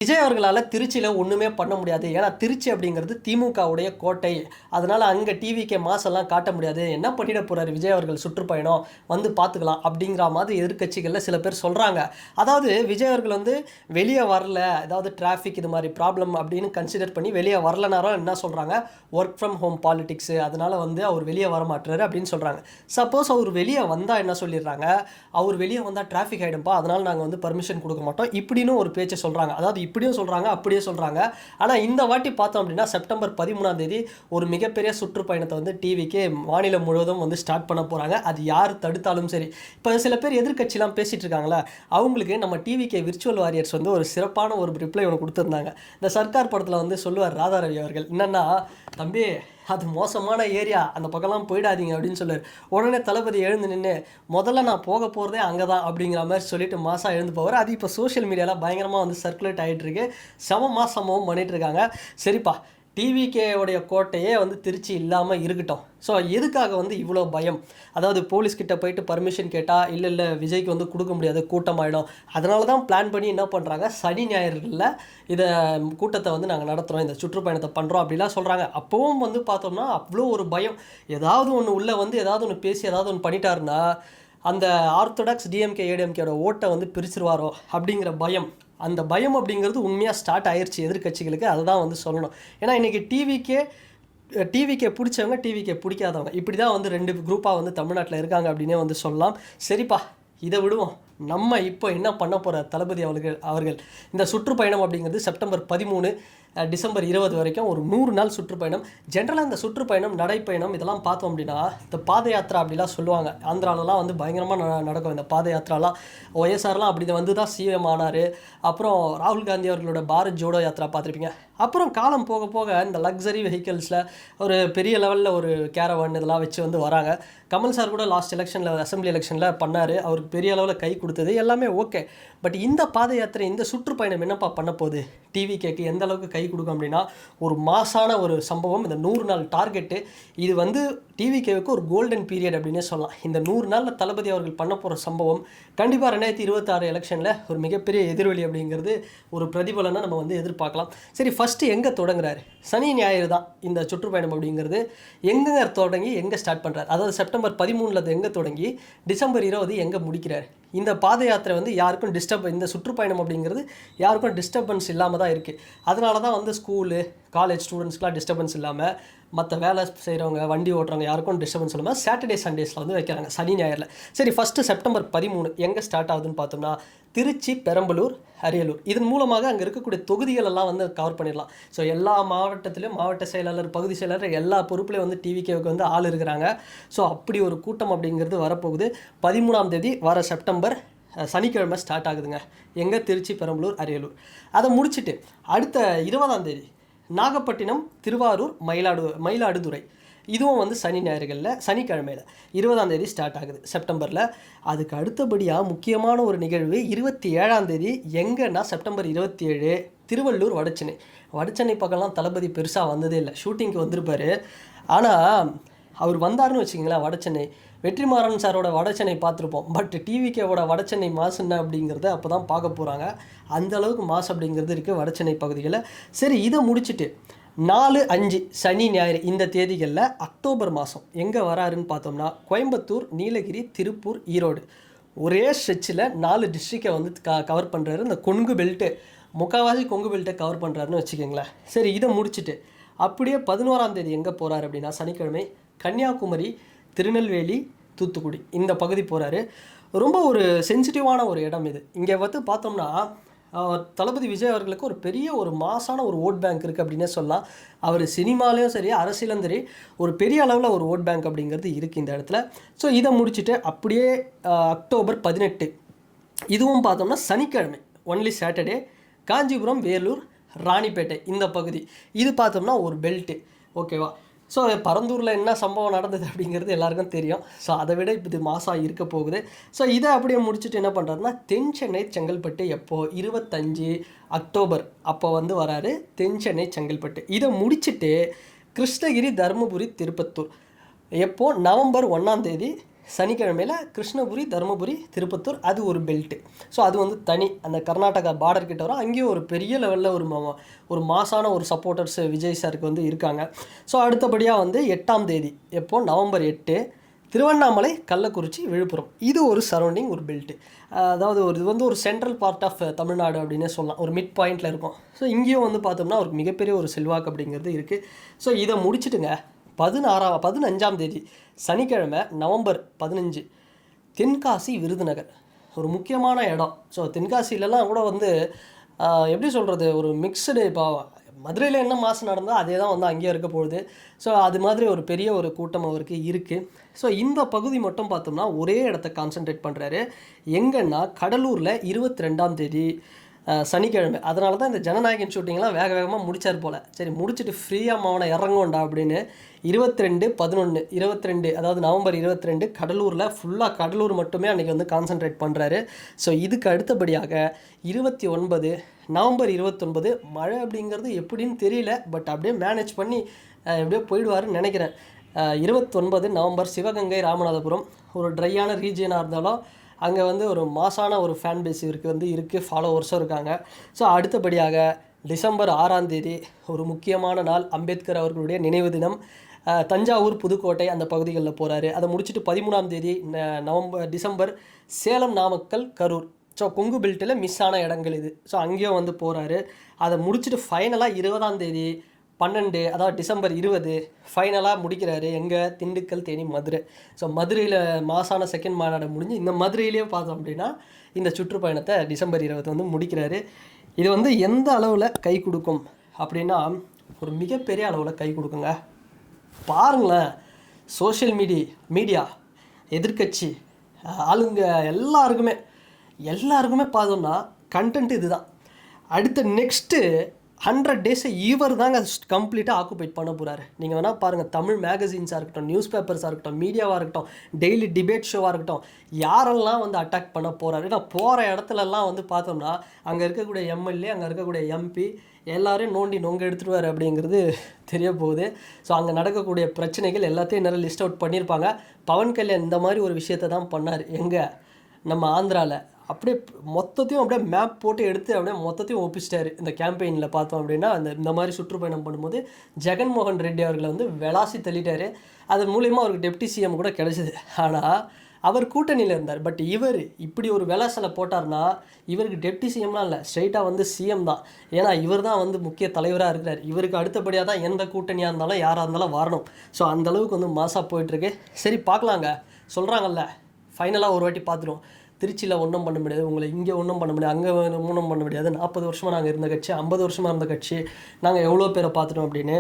விஜய் அவர்களால் திருச்சியில் ஒன்றுமே பண்ண முடியாது. ஏன்னா திருச்சி அப்படிங்கிறது திமுகவுடைய கோட்டை. அதனால் அங்கே டிவிக்கே மாசெல்லாம் காட்ட முடியாது. என்ன பண்ணிட போகிறாரு விஜய் அவர்கள் சுற்றுப்பயணம், வந்து பார்த்துக்கலாம் அப்படிங்கிற மாதிரி எதிர்க்கட்சிகளில் சில பேர் சொல்கிறாங்க. அதாவது விஜய் அவர்கள் வந்து வெளியே வரல, ஏதாவது டிராஃபிக் இது மாதிரி ப்ராப்ளம் அப்படின்னு கன்சிடர் பண்ணி வெளியே வரலனாலும் என்ன சொல்கிறாங்க, ஒர்க் ஃப்ரம் ஹோம் பாலிடிக்ஸு, அதனால் வந்து அவர் வெளியே வர மாட்டுறாரு அப்படின்னு சொல்கிறாங்க. சப்போஸ் அவர் வெளியே வந்தால் என்ன சொல்லிடுறாங்க, அவர் வெளியே வந்தால் டிராஃபிக் ஆகிடும்பா, அதனால் நாங்கள் வந்து பர்மிஷன் கொடுக்க மாட்டோம் இப்படின்னு ஒரு பேச்சை சொல்கிறாங்க. அதாவது இப்படியும் சொல்கிறாங்க அப்படியே சொல்கிறாங்க. ஆனால் இந்த வாட்டி பார்த்தோம் அப்படின்னா செப்டம்பர் 13 ஒரு மிகப்பெரிய சுற்றுப்பயணத்தை வந்து டிவிக்கு மாநிலம் முழுவதும் வந்து ஸ்டார்ட் பண்ண போகிறாங்க. அது யார் தடுத்தாலும் சரி. இப்போ சில பேர் எதிர்கட்சிலாம் பேசிகிட்டு இருக்காங்களா, அவங்களுக்கு நம்ம டிவிக்கு விர்ச்சுவல் வாரியர்ஸ் வந்து ஒரு சிறப்பான ஒரு ரிப்ளை ஒன்று கொடுத்துருந்தாங்க. இந்த சர்க்கார் படத்தில் வந்து சொல்லுவார் ராதாரவி அவர்கள், என்னென்னா தம்பி அது மோசமான ஏரியா, அந்த பக்கம்லாம் போயிடாதீங்க அப்படின்னு சொல்லுவார். உடனே தளபதி எழுந்து நின்று முதல்ல நான் போக போகிறதே அங்கே தான் அப்படிங்கிற மாதிரி சொல்லிட்டு மாதம் எழுந்து போவார். அது இப்போ சோஷியல் மீடியாவில் பயங்கரமாக வந்து சர்க்குலேட் ஆகிட்டுருக்கு. சமமாசமும் பண்ணிகிட்ருக்காங்க. சரிப்பா, டிவிகேவுடைய கோட்டையே வந்து திருச்சி இல்லாமல் இருக்கட்டும். ஸோ எதுக்காக வந்து இவ்வளோ பயம்? அதாவது போலீஸ்கிட்ட போயிட்டு பர்மிஷன் கேட்டால் இல்லை விஜய்க்கு வந்து கொடுக்க முடியாது, கூட்டமாயிடும். அதனால தான் பிளான் பண்ணி என்ன பண்ணுறாங்க, சனி ஞாயிறுகளில் இதை கூட்டத்தை வந்து நாங்கள் நடத்துகிறோம், இந்த சுற்றுப்பயணத்தை பண்ணுறோம் அப்படிலாம் சொல்கிறாங்க. அப்போவும் வந்து பார்த்தோம்னா அவ்வளோ ஒரு பயம். ஏதாவது ஒன்று உள்ளே வந்து ஏதாவது ஒன்று பேசி ஏதாவது ஒன்று பண்ணிட்டாருன்னா அந்த ஆர்த்தடாக்ஸ் டிஎம்கே ஏடிஎம்கேயோட ஓட்டை வந்து பிரிச்சிருவாரோ அப்படிங்கிற பயம். அந்த பயம் அப்படிங்கிறது உண்மையாக ஸ்டார்ட் ஆயிடுச்சு எதிர்கட்சிகளுக்கு. அதை தான் வந்து சொல்லணும். ஏன்னா இன்றைக்கி டிவிக்கே பிடிச்சவங்க, டிவிக்கே பிடிக்காதவங்க, இப்படி தான் வந்து 2 குரூப்பாக வந்து தமிழ்நாட்டில் இருக்காங்க அப்படின்னே வந்து சொல்லலாம். சரிப்பா, இதை விடுவோம். நம்ம இப்போ என்ன பண்ண போகிற தளபதி அவர்கள் இந்த சுற்றுப்பயணம் அப்படிங்கிறது செப்டம்பர் 13 டிசம்பர் 20 வரைக்கும் ஒரு 100 நாள் சுற்றுப்பயணம். ஜென்ரலாக இந்த சுற்றுப்பயணம், நடைப்பயணம் இதெல்லாம் பார்த்தோம் அப்படின்னா இந்த பாத யாத்திரா அப்படிலாம் சொல்லுவாங்க. ஆந்திராலலாம் வந்து பயங்கரமாக நடக்கும் இந்த பாத யாத்திராலாம். ஒய்எஸ்ஆர்லாம் அப்படி வந்து தான் சிஎம் ஆனார். அப்புறம் ராகுல் காந்தி அவர்களோட பாரத் ஜோடோ யாத்திரா பார்த்துருப்பீங்க. அப்புறம் காலம் போக போக இந்த லக்ஸரி வெஹிக்கிள்ஸில் ஒரு பெரிய லெவலில் ஒரு கேரவன் இதெல்லாம் வச்சு வந்து வராங்க. கமல் சார் கூட லாஸ்ட் எலெக்ஷனில், அசம்பிளி எலெக்ஷனில் பண்ணார். அவருக்கு பெரிய அளவில் கை கொடுத்தது எல்லாமே ஓகே. பட் இந்த பாத யாத்திரை, இந்த சுற்றுப்பயணம் என்னப்பா பண்ண போகுது, டிவிகேக்கு எந்த அளவுக்கு கை கொடுக்கும் அப்படின்னா ஒரு மாசான ஒரு சம்பவம். இந்த 100 நாள் டார்கெட்டு இது வந்து டிவிகேவுக்கு ஒரு கோல்டன் பீரியட் அப்படின்னே சொல்லலாம். இந்த 100 நாளில் தளபதி அவர்கள் பண்ண போகிற சம்பவம் கண்டிப்பாக 2026 எலெக்ஷனில் ஒரு மிகப்பெரிய எதிர்வலி அப்படிங்கிறது ஒரு பிரதிபலனை நம்ம வந்து எதிர்பார்க்கலாம். சரி, ஃபஸ்ட்டு எங்கே தொடங்குறாரு? சனி ஞாயிறு தான் இந்த சுற்றுப்பயணம் அப்படிங்கிறது. எங்கே தொடங்கி எங்கே ஸ்டார்ட் பண்ணுறாரு? அதாவது செப்டம்பர் 13 எங்கே தொடங்கி டிசம்பர் 20 எங்கே முடிக்கிறார்? இந்த பாத யாத்திரை வந்து யாருக்கும் இந்த சுற்றுப்பயணம் அப்படிங்கிறது யாருக்கும் டிஸ்டர்பன்ஸ் இல்லாமல் தான் இருக்குது. அதனால தான் வந்து ஸ்கூலு, காலேஜ் ஸ்டூடெண்ட்ஸ்க்குலாம் டிஸ்டர்பன்ஸ் இல்லாமல், மற்ற வேலை செய்கிறவங்க, வண்டி ஓட்டுறவங்க யாருக்கும் டிஸ்டர்பன்ஸ் இல்லாமல் சாட்டர்டே சண்டேஸில் வந்து வைக்கிறாங்க, சனி ஞாயிறில். சரி, ஃபஸ்ட்டு செப்டம்பர் 13 எங்கே ஸ்டார்ட் ஆகுதுன்னு பார்த்தோம்னா திருச்சி, பெரம்பலூர், அரியலூர். இதன் மூலமாக அங்கே இருக்கக்கூடிய தொகுதிகள் எல்லாம் வந்து கவர் பண்ணிடலாம். ஸோ எல்லா மாவட்டத்திலையும் மாவட்ட செயலாளர், பகுதி செயலாளர் எல்லா பொறுப்புலையும் வந்து டிவிகேவுக்கு வந்து ஆள் இருக்கிறாங்க. ஸோ அப்படி ஒரு கூட்டம் அப்படிங்கிறது வரப்போகுது. 13 வர செப்டம்பர் சனிக்கிழமை ஸ்டார்ட் ஆகுதுங்க. எங்கே? திருச்சி, பெரம்பலூர், அரியலூர். அதை முடிச்சுட்டு அடுத்த 20 நாகப்பட்டினம், திருவாரூர், மயிலாடுதுறை. இதுவும் வந்து சனி ஞாயிறுகளில், சனிக்கிழமையில் 20 ஸ்டார்ட் ஆகுது செப்டம்பரில். அதுக்கு அடுத்தபடியாக முக்கியமான ஒரு நிகழ்வு 27 எங்கன்னா செப்டம்பர் 27 திருவள்ளூர், வடசென்னை பக்கம்லாம் தளபதி பெருசாக வந்ததே இல்லை. ஷூட்டிங்க்கு வந்திருப்பார். ஆனால் அவர் வந்தார்னு வச்சுக்கிங்களேன், வடசென்னை வெற்றிமாறன் சாரோட வடசென்னை பார்த்துருப்போம். பட் டிவிகேவோட வடசென்னை மாசு என்ன அப்படிங்கிறத அப்போ தான் பார்க்க போகிறாங்க. அந்தளவுக்கு மாசு அப்படிங்கிறது இருக்குது வடசென்னை பகுதிகளில். சரி, இதை முடிச்சுட்டு 4, 5 சனி ஞாயிறு இந்த தேதிகளில் அக்டோபர் மாதம் எங்கே வராருன்னு பார்த்தோம்னா கோயம்புத்தூர், நீலகிரி, திருப்பூர், ஈரோடு. ஒரே ஸ்ட்ரெச்சில் 4 டிஸ்ட்ரிக்டை வந்து கவர் பண்ணுறாரு. இந்த கொங்கு பெல்ட்டு, முக்கால்வாசி கொங்கு பெல்ட்டை கவர் பண்ணுறாருன்னு வச்சுக்கோங்களேன். சரி, இதை முடிச்சுட்டு அப்படியே 11 எங்கே போகிறாரு அப்படின்னா சனிக்கிழமை கன்னியாகுமரி, திருநெல்வேலி, தூத்துக்குடி இந்த பகுதி போகிறாரு. ரொம்ப ஒரு சென்சிட்டிவான ஒரு இடம் இது. இங்கே வந்து பார்த்தோம்னா தளபதி விஜய் அவர்களுக்கு ஒரு பெரிய ஒரு மாசான ஒரு ஓட் பேங்க் இருக்குது அப்படின்னே சொல்லலாம். அவர் சினிமாலேயும் சரி, அரசியலும் சரி, ஒரு பெரிய அளவில் ஒரு ஓட் பேங்க் அப்படிங்கிறது இருக்குது இந்த இடத்துல. ஸோ இதை முடிச்சுட்டு அப்படியே அக்டோபர் 18 இதுவும் பார்த்தோம்னா சனிக்கிழமை, ஒன்லி சாட்டர்டே, காஞ்சிபுரம், வேலூர், ராணிப்பேட்டை இந்த பகுதி. இது பார்த்தோம்னா ஒரு பெல்ட்டு. ஓகேவா? ஸோ பரந்தூரில் என்ன சம்பவம் நடந்தது அப்படிங்கிறது எல்லாருக்கும் தெரியும். ஸோ அதை விட இப்போ இது மாதம் இருக்க போகுது. ஸோ இதை அப்படியே முடிச்சுட்டு என்ன பண்ணுறாருன்னா தென் சென்னை, செங்கல்பட்டு எப்போது 25 அக்டோபர் அப்போ வந்து வராரு. தென் சென்னை, செங்கல்பட்டு. இதை முடிச்சுட்டு கிருஷ்ணகிரி, தருமபுரி, திருப்பத்தூர் எப்போது நவம்பர் 1 சனிக்கிழமையில் கிருஷ்ணகிரி, தருமபுரி, திருப்பத்தூர் அது ஒரு பெல்ட்டு. ஸோ அது வந்து தனி அந்த கர்நாடகா பார்டர் கிட்ட வரும். அங்கேயும் ஒரு பெரிய லெவலில் ஒரு மாசான ஒரு சப்போர்ட்டர்ஸ் விஜய் சாருக்கு வந்து இருக்காங்க. ஸோ அடுத்தபடியாக வந்து 8ஆம் தேதி எப்போது நவம்பர் 8 திருவண்ணாமலை, கள்ளக்குறிச்சி, விழுப்புரம் இது ஒரு சரௌண்டிங் ஒரு பெல்ட்டு. அதாவது இது வந்து ஒரு சென்ட்ரல் பார்ட் ஆஃப் தமிழ்நாடு அப்படின்னே சொல்லலாம். ஒரு மிட் பாயிண்டில் இருக்கும். ஸோ இங்கேயும் வந்து பார்த்தோம்னா ஒரு மிகப்பெரிய ஒரு செல்வாக்கு அப்படிங்கிறது இருக்குது. ஸோ இதை முடிச்சுட்டுங்க 15ஆம் தேதி சனிக்கிழமை நவம்பர் 15 தென்காசி, விருதுநகர் ஒரு முக்கியமான இடம். ஸோ தென்காசிலலாம் கூட வந்து எப்படி சொல்கிறது, ஒரு மிக்சடு. இப்போ மதுரையில் என்ன மாதம் நடந்தால் அதே தான் வந்து அங்கேயே இருக்க போகுது. ஸோ அது மாதிரி ஒரு பெரிய ஒரு கூட்டம் அவருக்கு இருக்குது. ஸோ இந்த பகுதி மட்டும் பார்த்தோம்னா ஒரே இடத்த கான்சன்ட்ரேட் பண்ணுறாரு. எங்கன்னா கடலூரில் 22ஆம் தேதி சனிக்கிழமை. அதனால தான் இந்த ஜனநாயகன் ஷூட்டிங்லாம் வேக வேகமாக முடிச்சார் போல். சரி முடிச்சுட்டு ஃப்ரீயாக அவனை இறங்குவோண்டா அப்படின்னு 22 அதாவது நவம்பர் 22 கடலூரில் ஃபுல்லாக கடலூர் மட்டுமே அன்றைக்கி வந்து கான்சன்ட்ரேட் பண்ணுறாரு. ஸோ இதுக்கு அடுத்தபடியாக 29 நவம்பர் 29 மழை அப்படிங்கிறது எப்படின்னு தெரியல, பட் அப்படியே மேனேஜ் பண்ணி எப்படியோ போயிடுவாருன்னு நினைக்கிறேன். 29 நவம்பர் சிவகங்கை, ராமநாதபுரம் ஒரு ட்ரையான ரீஜியனாக இருந்தாலும் அங்கே வந்து ஒரு மாசான ஒரு ஃபேன் பேஸ் இவருக்கு வந்து இருக்குது, ஃபாலோவர்ஸும் இருக்காங்க. ஸோ அடுத்தபடியாக டிசம்பர் 6ஆம் தேதி ஒரு முக்கியமான நாள், அம்பேத்கர் அவர்களுடைய நினைவு தினம். தஞ்சாவூர், புதுக்கோட்டை அந்த பகுதிகளில் போகிறாரு. அதை முடிச்சுட்டு 13ஆம் தேதி டிசம்பர் சேலம், நாமக்கல், கரூர். ஸோ கொங்கு பெல்ட்டில் மிஸ் ஆன இடங்கள் இது. ஸோ அங்கேயும் வந்து போகிறாரு. அதை முடிச்சுட்டு ஃபைனலாக 20ஆம் தேதி 12 அதாவது டிசம்பர் 20 ஃபைனலாக முடிக்கிறாரு. எங்கே? திண்டுக்கல், தேனி, மதுரை. ஸோ மதுரையில் மாசான செகண்ட் மாநாடு முடிஞ்சு இந்த மதுரையிலே பார்த்தோம் அப்படின்னா இந்த சுற்றுப்பயணத்தை டிசம்பர் 20 வந்து முடிக்கிறாரு. இது வந்து எந்த அளவில் கை கொடுக்கும் அப்படின்னா ஒரு மிகப்பெரிய அளவில் கை கொடுக்குங்க. பாருங்களேன், சோஷியல் மீடியா எதிர்க்கட்சி ஆளுங்க எல்லாருக்குமே பார்த்தோம்னா கண்டென்ட் இதுதான். அடுத்த நெக்ஸ்ட்டு 100 டேஸை இவர் தாங்க கம்ப்ளீட்டாக ஆக்குபைட் பண்ண போகிறாரு. நீங்கள் வேணால் பாருங்கள், தமிழ் மேகசின்ஸாக இருக்கட்டும், நியூஸ் பேப்பர்ஸாக இருக்கட்டும், மீடியாவாக இருக்கட்டும், டெய்லி டிபேட் ஷோவாக இருக்கட்டும், யாரெல்லாம் வந்து அட்டாக் பண்ண போகிறாரு. ஏன்னா போகிற இடத்துலலாம் வந்து பார்த்தோம்னா அங்கே இருக்கக்கூடிய எம்எல்ஏ, அங்கே இருக்கக்கூடிய எம்பி எல்லாரையும் நொங்க எடுத்துடுவார் அப்படிங்கிறது தெரிய போகுது. ஸோ அங்கே நடக்கக்கூடிய பிரச்சனைகள் எல்லாத்தையும் நிறைய லிஸ்ட் அவுட் பண்ணியிருப்பாங்க. பவன் கல்யாண் இந்த மாதிரி ஒரு விஷயத்தை தான் பண்ணார். எங்கே? நம்ம ஆந்திராவில் அப்படியே மொத்தத்தையும் அப்படியே மேப் போட்டு எடுத்து அப்படியே மொத்தத்தையும் ஒப்பிச்சிட்டாரு. இந்த கேம்பெயினில் பார்த்தோம் அப்படின்னா இந்த மாதிரி சுற்றுப்பயணம் பண்ணும்போது ஜெகன்மோகன் ரெட்டி அவர்களை வந்து விளாசி தள்ளிட்டார். அதன் மூலிமா அவருக்கு டெப்டி சிஎம் கூட கிடச்சிது. ஆனால் அவர் கூட்டணியில் இருந்தார். பட் இவர் இப்படி ஒரு விளாசலை போட்டார்னா இவருக்கு டெப்டி சிஎம்லாம் இல்லை, ஸ்ட்ரைட்டாக வந்து சிஎம் தான். ஏன்னா இவர் தான் வந்து முக்கிய தலைவராக இருக்கிறார். இவருக்கு அடுத்தபடியாக தான் எந்த கூட்டணியாக இருந்தாலும் யாராக இருந்தாலும் வரணும். ஸோ அந்தளவுக்கு வந்து மாசாக போயிட்டுருக்கு. சரி பார்க்கலாங்க, சொல்கிறாங்கல்ல ஃபைனலாக ஒரு வாட்டி பார்த்துருவோம். திருச்சியில் ஒன்றும் பண்ண முடியாது, உங்களை இங்கே ஒன்றும் பண்ண முடியாது, அங்கே ஒன்றும் பண்ண முடியாது, 40 வருஷமாக நாங்கள் இருந்த கட்சி, 50 வருஷமாக இருந்த கட்சி, நாங்கள் எவ்வளோ பேரை பார்த்துட்டோம் அப்படின்னு.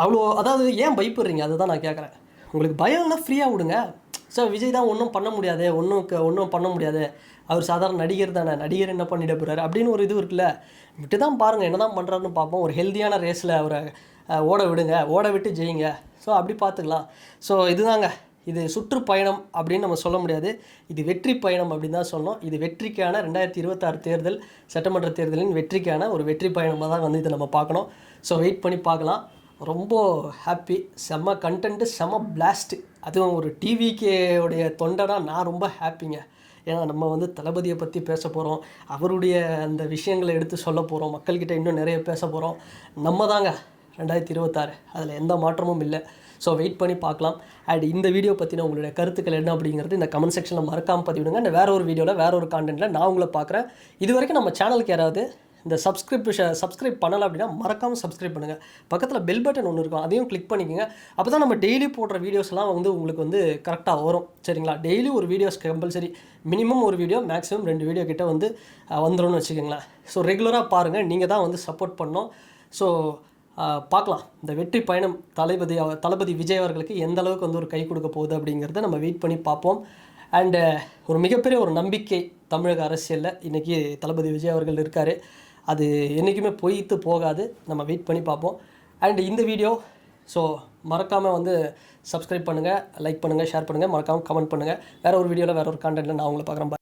அவ்வளோ அதாவது ஏன் பயப்படுறீங்க? அதுதான் நான் கேட்குறேன். உங்களுக்கு பயம்னா ஃப்ரீயாக விடுங்க. ஸோ விஜய் தான் ஒன்றும் பண்ண முடியாது, ஒன்றும் பண்ண முடியாது, அவர் சாதாரண நடிகர் தானே, நடிகர் என்ன பண்ணிட போகிறாரு அப்படின்னு ஒரு இது இருக்குல்ல, விட்டு தான் பாருங்கள் என்ன தான் பண்ணுறாருன்னு பார்ப்போம். ஒரு ஹெல்த்தியான ரேஸில் அவரை ஓட விடுங்க, ஓட விட்டு ஜெயிங்க. ஸோ அப்படி பார்த்துக்கலாம். ஸோ இதுதாங்க, இது சுற்றுப்பயணம் அப்படின்னு நம்ம சொல்ல முடியாது, இது வெற்றி பயணம் அப்படின்னு தான் சொல்லணும். இது வெற்றிக்கான 2026 தேர்தல், சட்டமன்ற தேர்தலின் வெற்றிக்கான ஒரு வெற்றி பயணமாக தான் வந்து இதை நம்ம பார்க்கணும். ஸோ வெயிட் பண்ணி பார்க்கலாம். ரொம்ப ஹாப்பி, செம்ம கண்டென்ட்டு, செம்ம பிளாஸ்ட்டு. அதுவும் ஒரு டிவிக்கேவுடைய தொண்டனா நான் ரொம்ப ஹாப்பிங்க. ஏன்னா நம்ம வந்து தளபதியை பற்றி பேச போகிறோம், அவருடைய அந்த விஷயங்களை எடுத்து சொல்ல போகிறோம், மக்கள்கிட்ட இன்னும் நிறைய பேச போகிறோம். நம்ம தாங்க 2026, அதில் எந்த மாற்றமும் இல்லை. ஸோ வெயிட் பண்ணி பார்க்கலாம். அண்ட் இந்த வீடியோ பற்றின உங்களுடைய கருத்துக்கள் என்ன அப்படிங்கிறது இந்த கமெண்ட் செக்ஷனில் மறக்காமல் பதிவிடுங்க. இந்த வேற ஒரு வீடியோவில் வேற ஒரு கான்டென்ட்டில் நான் உங்களை பார்க்குறேன். இது வரைக்கும் நம்ம சேனலுக்கு யாராவது இந்த சப்ஸ்கிரைப் பண்ணலை அப்படின்னா மறக்காமல் சப்ஸ்கிரைப் பண்ணுங்கள். பக்கத்தில் பெல் பட்டன் ஒன்று இருக்கும், அதையும் கிளிக் பண்ணிக்கோங்க. அப்போ தான் நம்ம டெய்லி போடுற வீடியோஸ்லாம் வந்து உங்களுக்கு வந்து கரெக்டாக வரும். சரிங்களா? டெய்லி ஒரு வீடியோஸ் கம்பல்சரி, மினிமம் ஒரு வீடியோ, மேக்ஸிமம் 2 வீடியோ கிட்ட வந்து வந்துடும்னு வச்சுக்கோங்களேன். ஸோ ரெகுலராக பாருங்கள், நீங்கள் தான் வந்து சப்போர்ட் பண்ணணும். ஸோ பார்க்கலாம் இந்த வெற்றி பயணம் தளபதி விஜய் அவர்களுக்கு எந்த அளவுக்கு வந்து ஒரு கை கொடுக்க போகுது அப்படிங்கிறத நம்ம வெயிட் பண்ணி பார்ப்போம். அண்டு ஒரு மிகப்பெரிய ஒரு நம்பிக்கை தமிழக அரசியலில் இன்றைக்கி தளபதி விஜய் அவர்கள் இருக்கார். அது என்றைக்குமே பொய்த்து போகாது. நம்ம வெயிட் பண்ணி பார்ப்போம். அண்ட் இந்த வீடியோ ஸோ மறக்காமல் வந்து சப்ஸ்கிரைப் பண்ணுங்கள், லைக் பண்ணுங்கள், ஷேர் பண்ணுங்கள், மறக்காமல் கமெண்ட் பண்ணுங்கள். வேறு ஒரு வீடியோவில் வேறு ஒரு கான்டென்ட்டில் நான் உங்களை பார்க்குறேன்.